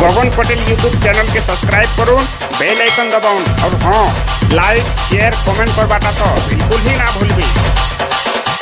पवन Patel YouTube channel के subscribe करूँ, bell icon दबाऊँ और हाँ लाइक शेयर कमेंट कर बाटा तो बिल्कुल ही ना भूलबी।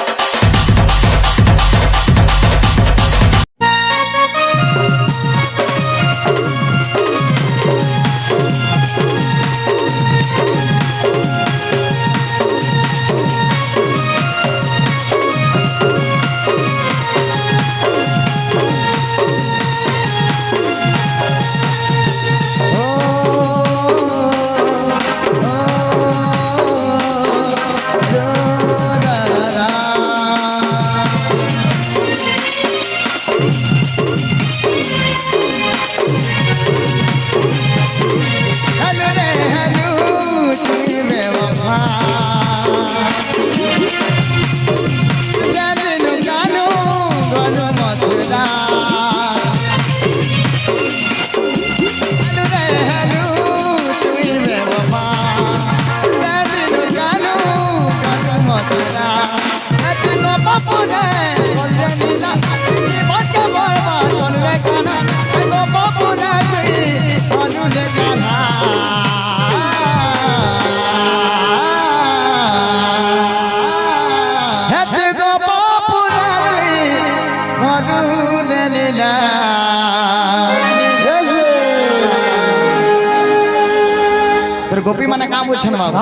गोपी माने काम पूछन बाबा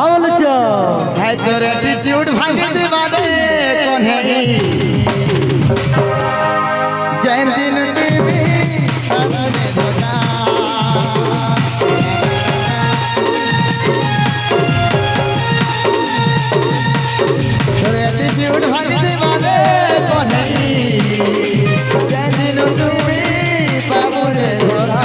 है तोर एटीट्यूड भांग दीवाने कौन है जैन दिन देवी सामने धोना तोर एटीट्यूड भांग दीवाने कौन है जैन दिन देवी सामने धोना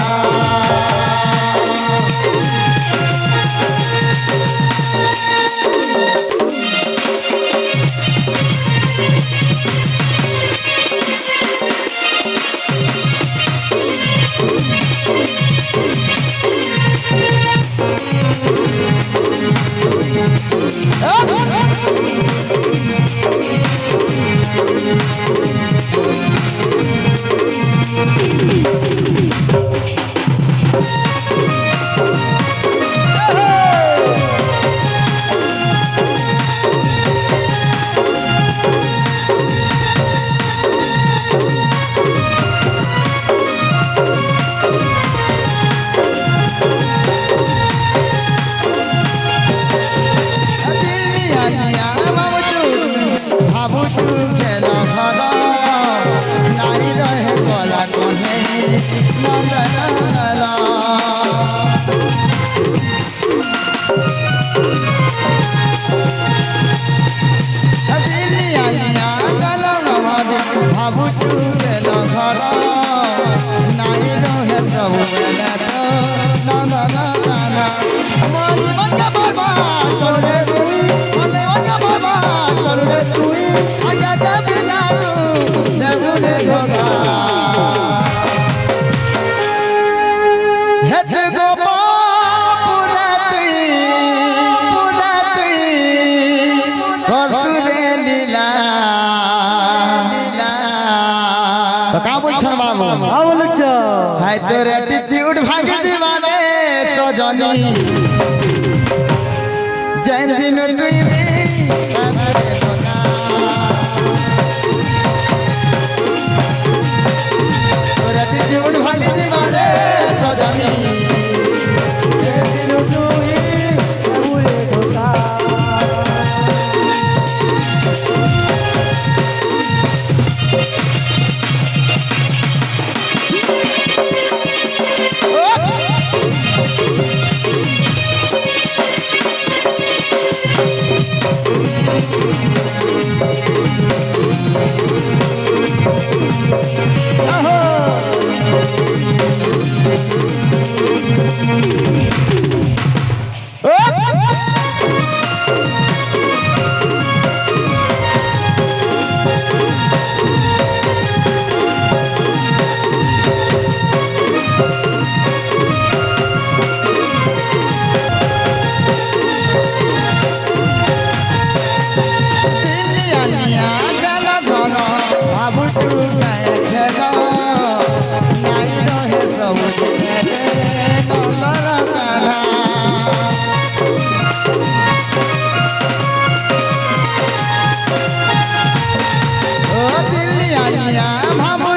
है तोर एटीट्यूड भाग दीवाने सजनी जैन दिन तुई तोर एटीट्यूड भाग दीवाने सजनी जैन दिन तुई सबुरे धोता Babu tu naik jaga, naik dah esau.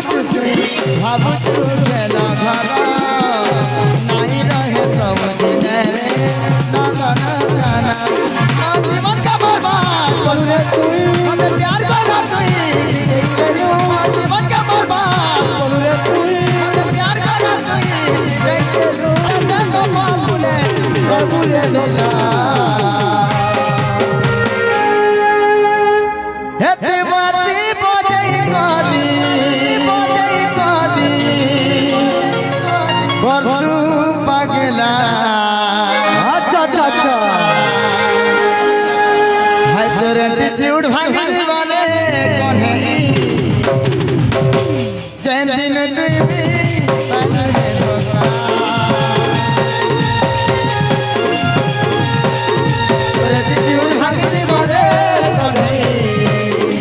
भावुचु खेला घरा नहीं रहे सब दिन रे ना जीवन का बर्बाद करू रे तू मत प्यार करा तू जीवन का बर्बाद करू रे तू मत प्यार करा तू तो बाबूले लीला हे देवासी बजई गादी परसू पगला अच्छा है तेरे एटीट्यूड भाग दीवाने कौन है चैन दिन देवी एटीट्यूड भाग दीवाने कौन है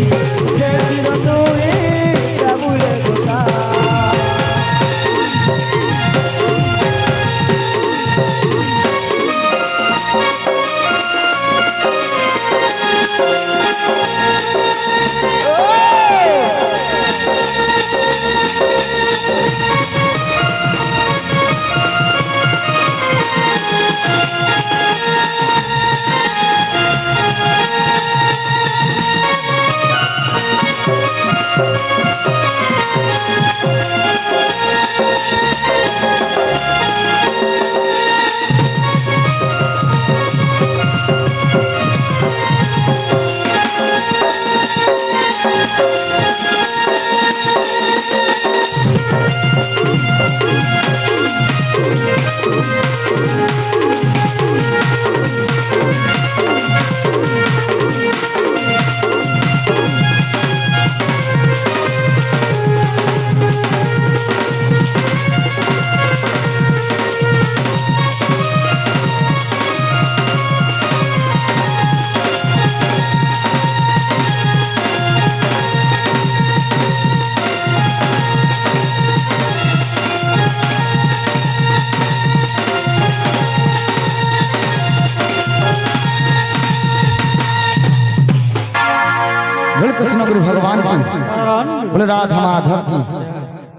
बोल कृष्ण गुरु भगवान की बोल राधा माधव की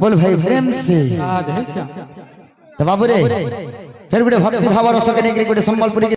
बोल भाई प्रेम से तो बाबू रे फिर गोटे भक्ति भाव रस के नहीं गोटे संबलपुरी